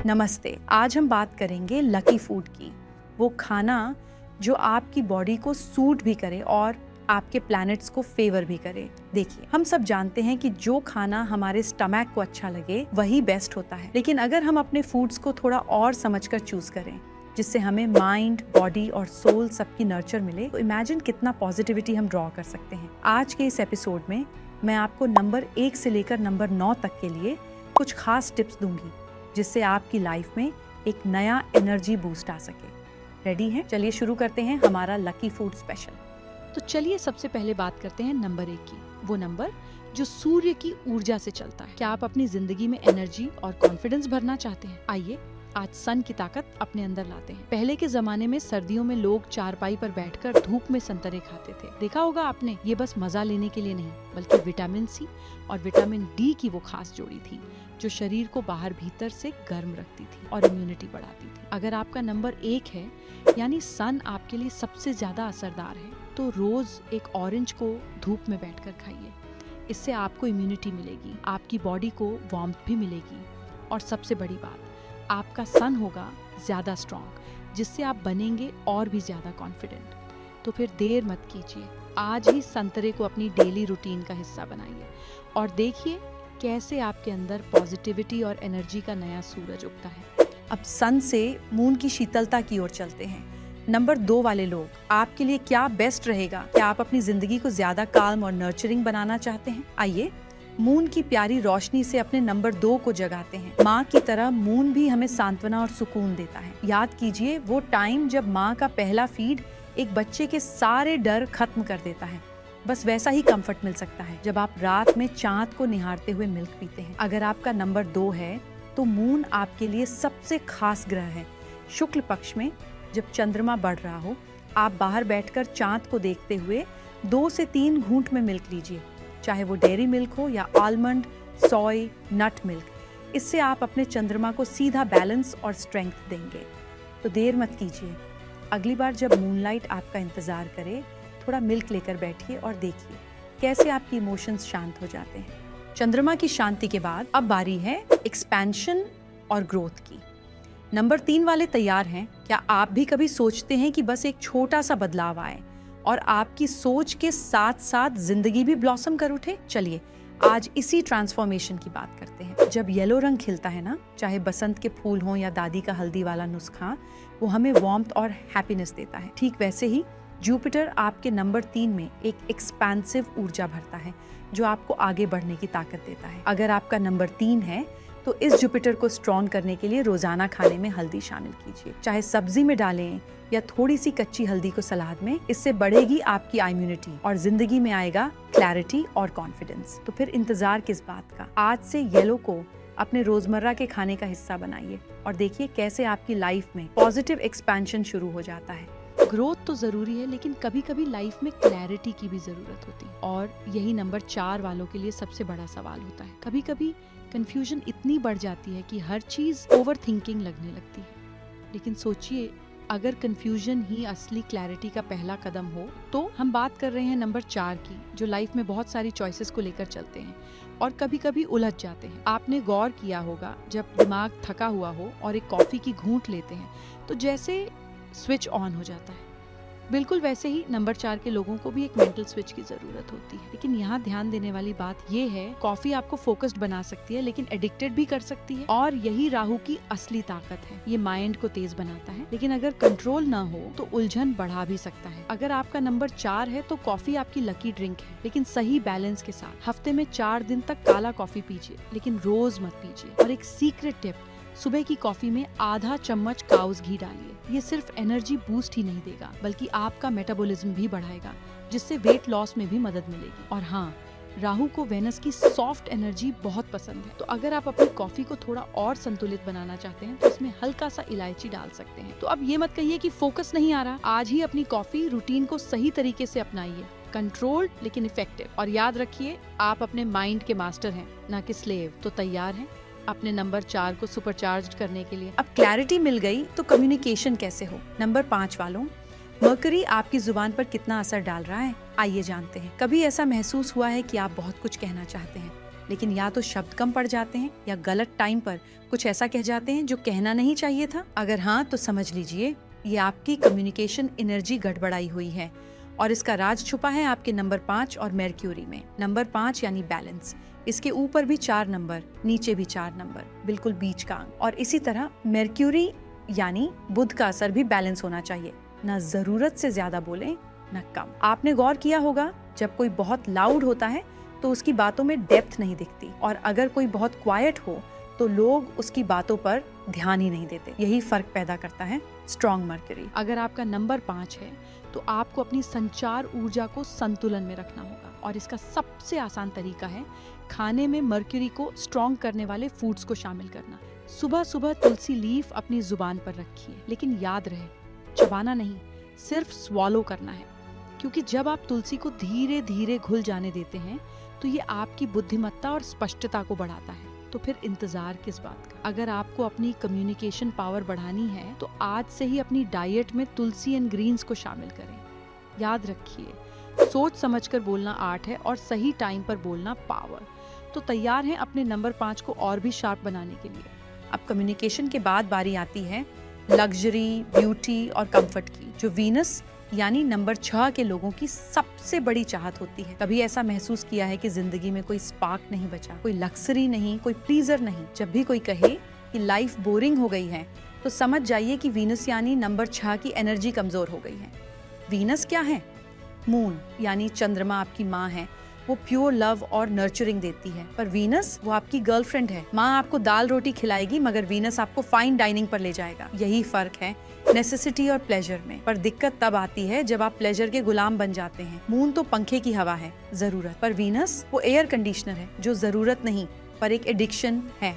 नमस्ते। आज हम बात करेंगे लकी फूड की। वो खाना जो आपकी बॉडी को सूट भी करे और आपके प्लैनेट्स को फेवर भी करे। देखिए, हम सब जानते हैं कि जो खाना हमारे स्टमक को अच्छा लगे वही बेस्ट होता है, लेकिन अगर हम अपने फूड्स को थोड़ा और समझकर चूज करें जिससे हमें माइंड, बॉडी और सोल सबकी नर्चर मिले, तो इमेजिन कितना पॉजिटिविटी हम ड्रॉ कर सकते हैं। आज के इस एपिसोड में मैं आपको नंबर 1 से लेकर नंबर 9 तक के लिए कुछ खास टिप्स दूंगी जिससे आपकी लाइफ में एक नया एनर्जी बूस्ट आ सके। रेडी हैं? चलिए शुरू करते हैं हमारा लकी फूड स्पेशल। तो चलिए सबसे पहले बात करते हैं नंबर 1 की। वो नंबर जो सूर्य की ऊर्जा से चलता है। क्या आप अपनी जिंदगी में एनर्जी और कॉन्फिडेंस भरना चाहते हैं? आइए आज सन की ताकत अपने अंदर लाते हैं। पहले के जमाने में सर्दियों में लोग चारपाई पर बैठकर धूप में संतरे खाते थे। देखा होगा आपने, ये बस मजा लेने के लिए नहीं बल्कि विटामिन सी और विटामिन डी की वो खास जोड़ी थी जो शरीर को बाहर भीतर से गर्म रखती थी और इम्यूनिटी बढ़ाती थी। अगर आपका नंबर 1 है यानी सन आपके लिए सबसे ज्यादा असरदार है, तो रोज एक ऑरेंज को धूप में बैठकर खाइए। इससे आपको इम्यूनिटी मिलेगी, आपकी बॉडी को वार्मथ भी मिलेगी और सबसे बड़ी बात, आपका सन होगा ज्यादा स्ट्रॉन्ग जिससे आप बनेंगे और भी ज्यादा कॉन्फिडेंट। तो फिर देर मत कीजिए, आज ही संतरे को अपनी डेली रूटीन का हिस्सा बनाइए और देखिए कैसे आपके अंदर पॉजिटिविटी और एनर्जी का नया सूरज उगता है। अब सन से मून की शीतलता की ओर चलते हैं। नंबर 2 वाले लोग, आपके लिए क्या बेस्ट रहेगा? क्या आप अपनी जिंदगी को ज्यादा काल्म और नर्चरिंग बनाना चाहते हैं? आइए मून की प्यारी रोशनी से अपने नंबर 2 को जगाते हैं। माँ की तरह मून भी हमें सांत्वना और सुकून देता है। याद कीजिए वो टाइम जब माँ का पहला फीड एक बच्चे के सारे डर खत्म कर देता है। बस वैसा ही कंफर्ट मिल सकता है जब आप रात में चांद को निहारते हुए मिल्क पीते हैं। अगर आपका नंबर 2 है तो मून आपके लिए सबसे खास ग्रह है। शुक्ल पक्ष में जब चंद्रमा बढ़ रहा हो, आप बाहर बैठकर चांद को देखते हुए 2 से 3 घूंट में मिल्क लीजिए, चाहे वो डेयरी मिल्क हो या आलमंड, सोय, नट मिल्क। इससे आप अपने चंद्रमा को सीधा बैलेंस और स्ट्रेंथ देंगे। तो देर मत कीजिए, अगली बार जब मूनलाइट आपका इंतजार करे, थोड़ा मिल्क लेकर बैठिए और देखिए कैसे आपकी इमोशंस शांत हो जाते हैं। चंद्रमा की शांति के बाद अब बारी है एक्सपेंशन और ग्रोथ की। नंबर 3 वाले तैयार हैं? क्या आप भी कभी सोचते हैं कि बस एक छोटा सा बदलाव आए और आपकी सोच के साथ साथ जिंदगी भी ब्लॉसम कर उठे? चलिए आज इसी ट्रांसफॉर्मेशन की बात करते हैं। जब येलो रंग खिलता है ना, चाहे बसंत के फूल हों या दादी का हल्दी वाला नुस्खा, वो हमें वार्मथ और हैप्पीनेस देता है। ठीक वैसे ही जुपिटर आपके नंबर 3 में एक एक्सपेंसिव ऊर्जा भरता है जो आपको आगे बढ़ने की ताकत देता है। अगर आपका नंबर 3 है तो इस जुपिटर को स्ट्रॉन्ग करने के लिए रोजाना खाने में हल्दी शामिल कीजिए, चाहे सब्जी में डालें या थोड़ी सी कच्ची हल्दी को सलाद में। इससे बढ़ेगी आपकी इम्यूनिटी और जिंदगी में आएगा क्लैरिटी और कॉन्फिडेंस। तो फिर इंतजार किस बात का? आज से येलो को अपने रोजमर्रा के खाने का हिस्सा बनाइए और देखिए कैसे आपकी लाइफ में पॉजिटिव एक्सपेंशन शुरू हो जाता है। ग्रोथ तो जरूरी है, लेकिन कभी कभी लाइफ में क्लैरिटी की भी जरूरत होती है और यही नंबर 4 वालों के लिए सबसे बड़ा सवाल होता है। कभी कभी कंफ्यूजन इतनी बढ़ जाती है कि हर चीज ओवर थिंकिंग लगने लगती है। लेकिन सोचिए, अगर कंफ्यूजन ही असली क्लैरिटी का पहला कदम हो तो। हम बात कर रहे हैं नंबर 4 की, जो लाइफ में बहुत सारी चॉइसेस को लेकर चलते हैं और कभी कभी उलझ जाते हैं। आपने गौर किया होगा, जब दिमाग थका हुआ हो और एक कॉफी की घूंट लेते हैं तो जैसे स्विच ऑन हो जाता है। बिल्कुल वैसे ही नंबर 4 के लोगों को भी एक मेंटल स्विच की जरूरत होती है। लेकिन यहाँ ध्यान देने वाली बात ये है, कॉफी आपको फोकस्ड बना सकती है लेकिन एडिक्टेड भी कर सकती है और यही राहु की असली ताकत है। ये माइंड को तेज बनाता है, लेकिन अगर कंट्रोल ना हो तो उलझन बढ़ा भी सकता है। अगर आपका नंबर 4 है तो कॉफी आपकी लकी ड्रिंक है, लेकिन सही बैलेंस के साथ। हफ्ते में 4 दिन तक काला कॉफी पीजिए, लेकिन रोज मत पीजिए। और एक सीक्रेट टिप, सुबह की कॉफी में आधा चम्मच काउस घी डालिए। ये सिर्फ एनर्जी बूस्ट ही नहीं देगा बल्कि आपका मेटाबॉलिज्म भी बढ़ाएगा, जिससे वेट लॉस में भी मदद मिलेगी। और हाँ, राहु को वेनस की सॉफ्ट एनर्जी बहुत पसंद है, तो अगर आप अपनी कॉफी को थोड़ा और संतुलित बनाना चाहते हैं तो इसमें हल्का सा इलायची डाल सकते हैं। तो अब ये मत कहिए कि फोकस नहीं आ रहा, आज ही अपनी कॉफी रूटीन को सही तरीके से अपनाइए। कंट्रोल्ड लेकिन इफेक्टिव। और याद रखिए, आप अपने माइंड के मास्टर हैं, ना कि स्लेव। तो तैयार हैं अपने नंबर 4 को सुपरचार्ज करने के लिए? अब क्लैरिटी मिल गई तो कम्युनिकेशन कैसे हो? नंबर 5 वालों, मरकरी आपकी जुबान पर कितना असर डाल रहा है? आइए जानते हैं। कभी ऐसा महसूस हुआ है कि आप बहुत कुछ कहना चाहते हैं लेकिन या तो शब्द कम पड़ जाते हैं या गलत टाइम पर कुछ ऐसा कह जाते हैं जो कहना नहीं चाहिए था। अगर हाँ, तो समझ लीजिए ये आपकी कम्युनिकेशन एनर्जी गड़बड़ाई हुई है और इसका राज छुपा है आपके नंबर 5 और मर्क्यूरी में। नंबर 5 यानी बैलेंस, इसके ऊपर भी 4 नंबर, नीचे भी 4 नंबर, बिल्कुल बीच का अंक। और इसी तरह मर्क्यूरी यानी बुध का असर भी बैलेंस होना चाहिए, ना जरूरत से ज्यादा बोले ना कम। आपने गौर किया होगा जब कोई बहुत लाउड होता है तो उसकी बातों में डेप्थ नहीं दिखती, और अगर कोई बहुत क्वाइट हो तो लोग उसकी बातों पर ध्यान ही नहीं देते। यही फर्क पैदा करता है स्ट्रॉन्ग मर्क्यूरी। अगर आपका नंबर 5 है तो आपको अपनी संचार ऊर्जा को संतुलन में रखना होगा, और इसका सबसे आसान तरीका है खाने में मर्क्यूरी को स्ट्रॉन्ग करने वाले फूड्स को शामिल करना। सुबह सुबह तुलसी लीफ अपनी जुबान पर रखिए, लेकिन याद रहे चबाना नहीं, सिर्फ स्वॉलो करना है, क्योंकि जब आप तुलसी को धीरे धीरे घुल जाने देते हैं तो ये आपकी बुद्धिमत्ता और स्पष्टता को बढ़ाता है। तो फिर इंतजार किस बात का? अगर आपको अपनी कम्युनिकेशन पावर बढ़ानी है तो आज से ही अपनी डाइट में तुलसी एंड ग्रीन्स को शामिल करें। याद रखिए, सोच समझकर बोलना आर्ट है और सही टाइम पर बोलना पावर। तो तैयार हैं अपने नंबर 5 को और भी शार्प बनाने के लिए। अब कम्युनिकेशन के बाद बारी आती है लग्जरी, ब्यूटी और कंफर्ट की, जो वीनस यानी नंबर 6 के लोगों की सबसे बड़ी चाहत होती है। कभी ऐसा महसूस किया है कि जिंदगी में कोई स्पार्क नहीं बचा, कोई लक्सरी नहीं, कोई प्लीजर नहीं? जब भी कोई कहे कि लाइफ बोरिंग हो गई है तो समझ जाइए कि वीनस यानी नंबर 6 की एनर्जी कमजोर हो गई है। वीनस क्या है? मून यानी चंद्रमा आपकी माँ है, वो प्योर लव और नर्चरिंग देती है। पर वीनस वो आपकी गर्लफ्रेंड है। माँ आपको दाल रोटी खिलाएगी मगर वीनस आपको फाइन डाइनिंग पर ले जाएगा। यही फर्क है नेसेसिटी और प्लेजर में। पर दिक्कत तब आती है जब आप प्लेजर के गुलाम बन जाते हैं। मून तो पंखे की हवा है, जरूरत, पर वीनस वो एयर कंडीशनर है जो जरूरत नहीं पर एक एडिक्शन है।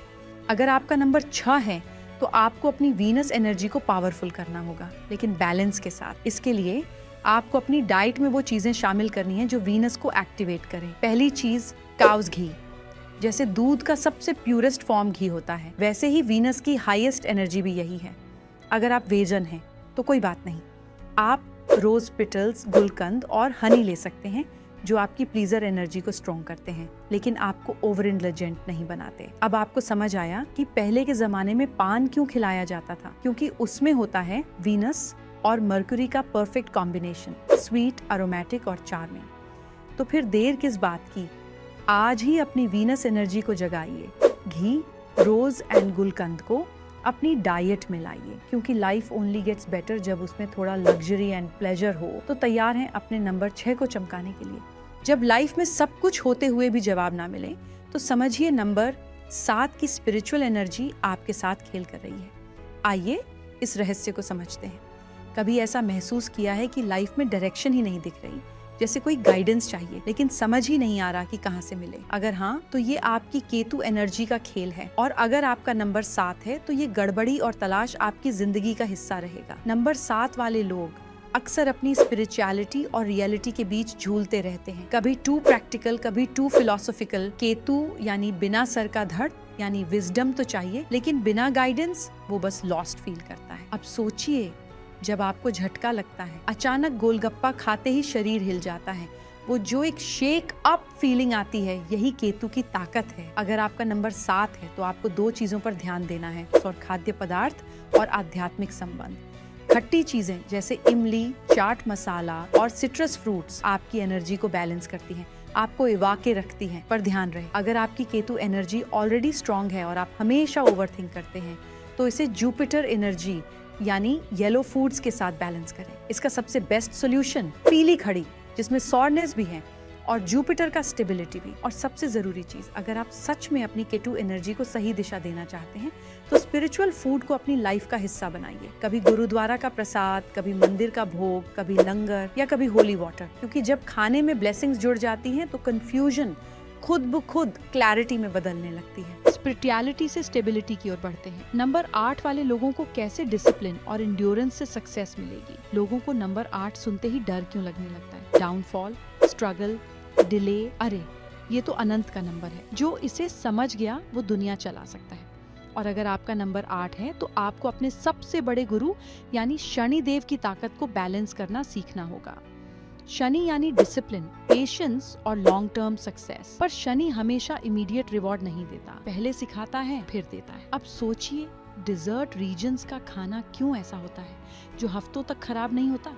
अगर आपका नंबर 6 है तो आपको अपनी वीनस एनर्जी को पावरफुल करना होगा, लेकिन बैलेंस के साथ। इसके लिए आपको अपनी डाइट में वो चीजें शामिल करनी है जो वीनस को एक्टिवेट करें। पहली चीज, काउस घी। जैसे दूध का सबसे प्यूरेस्ट फॉर्म घी होता है, वैसे ही वीनस की हाईएस्ट एनर्जी भी यही है। अगर आप वेजन हैं तो कोई बात नहीं, आप रोज पिटल्स, गुलकंद और हनी ले सकते हैं जो आपकी प्लीजर एनर्जी को स्ट्रॉन्ग करते हैं, लेकिन आपको ओवर इंडल्जेंट नहीं बनाते। अब आपको समझ आया कि पहले के जमाने में पान क्यों खिलाया जाता था, क्योंकि उसमें होता है वीनस और मर्क्यूरी का परफेक्ट कॉम्बिनेशन, स्वीट, अरोमेटिक और चार्मिंग। तो फिर देर किस बात की, आज ही अपनी वीनस एनर्जी को जगाइए। घी, रोज एंड गुलकंद को अपनी डाइट में लाइए, क्योंकि लाइफ ओनली गेट्स बेटर जब उसमें थोड़ा लग्जरी एंड प्लेजर हो। तो तैयार हैं अपने नंबर 6 को चमकाने के लिए। जब लाइफ में सब कुछ होते हुए भी जवाब ना मिले तो समझिए नंबर 7 की स्पिरिचुअल एनर्जी आपके साथ खेल कर रही है। आइए इस रहस्य को समझते हैं। कभी ऐसा महसूस किया है कि लाइफ में डायरेक्शन ही नहीं दिख रही, जैसे कोई गाइडेंस चाहिए लेकिन समझ ही नहीं आ रहा कि कहाँ से मिले? अगर हाँ, तो ये आपकी केतु एनर्जी का खेल है। और अगर आपका नंबर 7 है तो ये गड़बड़ी और तलाश आपकी जिंदगी का हिस्सा रहेगा। नंबर 7 वाले लोग अक्सर अपनी स्पिरिचुअलिटी और रियलिटी के बीच झूलते रहते हैं, कभी टू प्रैक्टिकल, कभी टू फिलोसॉफिकल। केतु यानी बिना सर का धड़, यानी विजडम तो चाहिए लेकिन बिना गाइडेंस वो बस लॉस्ट फील करता है। अब सोचिए, जब आपको झटका लगता है, अचानक गोलगप्पा खाते ही शरीर हिल जाता है, वो जो एक शेक अप फीलिंग आती है, यही केतु की ताकत है। अगर आपका नंबर 7 है तो आपको 2 चीजों पर ध्यान देना है, और खाद्य पदार्थ और आध्यात्मिक संबंध। खट्टी चीजें जैसे इमली, चाट मसाला और सिट्रस फ्रूट्स आपकी एनर्जी को बैलेंस करती हैं, आपको इवा के रखती हैं। पर ध्यान रहे, अगर आपकी केतु एनर्जी ऑलरेडी स्ट्रांग है और आप हमेशा ओवरथिंक करते हैं तो इसे जुपिटर एनर्जी यानी येलो फूड्स के साथ बैलेंस करें। इसका सबसे बेस्ट सोल्यूशन, पीली खड़ी जिसमें सॉरनेस भी है और जुपिटर का स्टेबिलिटी भी। और सबसे जरूरी चीज, अगर आप सच में अपनी केतु एनर्जी को सही दिशा देना चाहते हैं तो स्पिरिचुअल फूड को अपनी लाइफ का हिस्सा बनाइए। कभी गुरुद्वारा का प्रसाद, कभी मंदिर का भोग, कभी लंगर या कभी होली वाटर, क्योंकि जब खाने में ब्लेसिंग्स जुड़ जाती हैं तो कंफ्यूजन खुद ब खुद क्लैरिटी में बदलने लगती है। स्पिरिचुअलिटी से स्टेबिलिटी की ओर बढ़ते हैं। नंबर 8 वाले लोगों को कैसे डिसिप्लिन और एंड्योरेंस से सक्सेस मिलेगी? लोगों को नंबर 8 सुनते ही डर क्यों लगने लगता है? डाउनफॉल, स्ट्रगल, डिले, अरे ये तो अनंत का नंबर है। जो इसे समझ गया वो दुनिया चला सकता है। और अगर आपका नंबर 8 है तो आपको अपने सबसे बड़े गुरु यानी शनिदेव की ताकत को बैलेंस करना सीखना होगा। शनि यानी डिसिप्लिन, पेशेंस और लॉन्ग टर्म सक्सेस। पर शनि हमेशा इमीडिएट रिवॉर्ड नहीं देता, पहले सिखाता है फिर देता है। अब सोचिए, डिजर्ट रीजन्स का खाना क्यों ऐसा होता है जो हफ्तों तक खराब नहीं होता?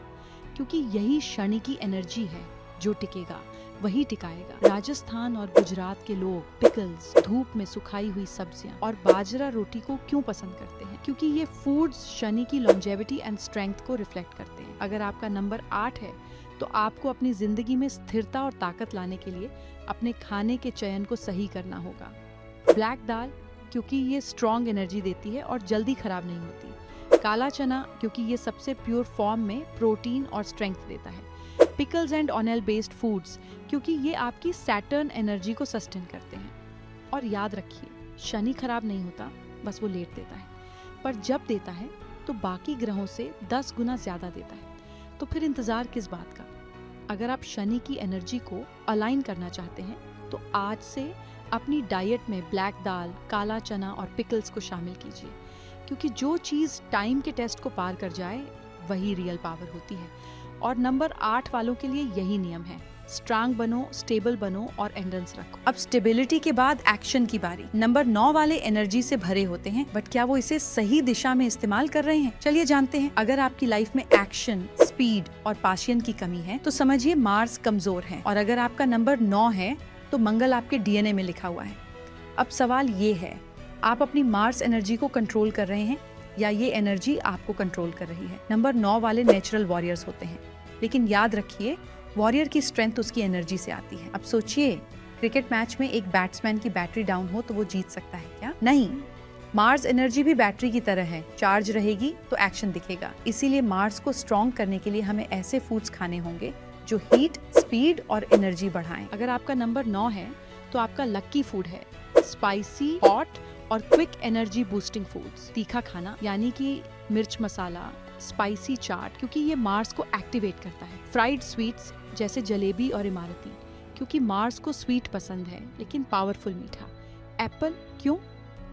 क्योंकि यही शनि की एनर्जी है, जो टिकेगा वही टिकाएगा। राजस्थान और गुजरात के लोग पिकल्स, धूप में सुखाई हुई सब्जियां और बाजरा रोटी को क्यों पसंद करते हैं? क्योंकि ये फूड्स शनि की लॉन्जेविटी एंड स्ट्रेंथ को रिफ्लेक्ट करते हैं। अगर आपका नंबर 8 है तो आपको अपनी जिंदगी में स्थिरता और ताकत लाने के लिए अपने खाने के चयन को सही करना होगा। ब्लैक दाल, क्योंकि ये स्ट्रॉन्ग एनर्जी देती है और जल्दी खराब नहीं होती। काला चना, क्योंकि ये सबसे प्योर फॉर्म में प्रोटीन और स्ट्रेंथ देता है। पिकल्स एंड ऑनियल बेस्ड फूड्स, क्योंकि ये आपकी सैटर्न एनर्जी को सस्टेन करते हैं। और याद रखिए, शनि खराब नहीं होता, बस वो लेट देता है, पर जब देता है तो बाकी ग्रहों से 10 गुना ज्यादा देता है। तो फिर इंतजार किस बात का? अगर आप शनि की एनर्जी को अलाइन करना चाहते हैं तो आज से अपनी डाइट में ब्लैक दाल, काला चना और पिकल्स को शामिल कीजिए, क्योंकि जो चीज़ टाइम के टेस्ट को पार कर जाए वही रियल पावर होती है। और नंबर 8 वालों के लिए यही नियम है, स्ट्रांग बनो, स्टेबल बनो और एंडेंस रखो। अब स्टेबिलिटी के बाद एक्शन की बारी। नंबर 9 वाले एनर्जी से भरे होते हैं, बट क्या वो इसे सही दिशा में इस्तेमाल कर रहे हैं? चलिए जानते हैं। अगर आपकी लाइफ में एक्शन, स्पीड और पाशियन की कमी है तो समझिए मार्स कमजोर है। और अगर आपका नंबर 9 है तो मंगल आपके डीएनए में लिखा हुआ है। अब सवाल ये है, आप अपनी मार्स एनर्जी को कंट्रोल कर रहे हैं या ये एनर्जी आपको कंट्रोल कर रही है? नंबर 9 वाले नेचुरल वॉरियर्स होते हैं, लेकिन याद रखिए, वॉरियर की स्ट्रेंथ उसकी एनर्जी से आती है। अब सोचिए, क्रिकेट मैच में एक बैट्समैन की बैटरी डाउन हो तो वो जीत सकता है क्या? नहीं। मार्स एनर्जी भी बैटरी की तरह है, चार्ज रहेगी तो एक्शन दिखेगा। इसीलिए मार्स को स्ट्रॉन्ग करने के लिए हमें ऐसे फूड्स खाने होंगे जो हीट, स्पीड और एनर्जी बढ़ाएं। अगर आपका नंबर 9 है तो आपका लक्की फूड है स्पाइसी, हॉट और क्विक एनर्जी बूस्टिंग फूड्स। तीखा खाना यानी कि मिर्च मसाला, स्पाइसी चाट, क्योंकि ये मार्स को एक्टिवेट करता है। फ्राइड स्वीट्स जैसे जलेबी और इमारती, क्योंकि मार्स को स्वीट पसंद है लेकिन पावरफुल मीठा। एप्पल, क्यों?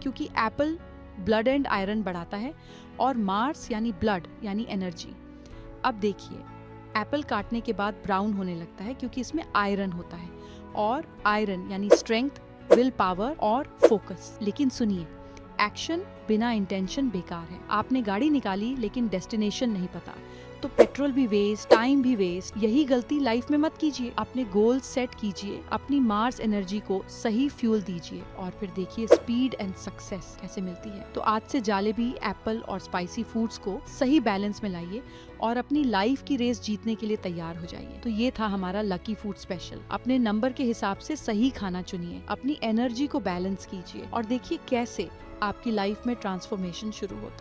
क्योंकि एप्पल ब्लड एंड आयरन बढ़ाता है और मार्स यानी ब्लड यानी एनर्जी। अब देखिए, एप्पल काटने के बाद ब्राउन होने लगता है क्योंकि इसमें आयरन होता है, और आयरन यानी स्ट्रेंथ, विल पावर और फोकस। लेकिन सुनिए, एक्शन बिना इंटेंशन बेकार है। आपने गाड़ी निकाली लेकिन डेस्टिनेशन नहीं पता तो पेट्रोल भी वेस्ट, टाइम भी वेस्ट। यही गलती लाइफ में मत कीजिए। अपने गोल सेट कीजिए, अपनी मार्स एनर्जी को सही फ्यूल दीजिए और फिर देखिए स्पीड एंड सक्सेस कैसे मिलती है। तो आज से जलेबी, एप्पल और स्पाइसी फूड्स को सही बैलेंस में लाइए और अपनी लाइफ की रेस जीतने के लिए तैयार हो जाइए। तो ये था हमारा लकी फूड स्पेशल। अपने नंबर के हिसाब से सही खाना चुनिए, अपनी एनर्जी को बैलेंस कीजिए और देखिए कैसे आपकी लाइफ में ट्रांसफॉर्मेशन शुरू होता है।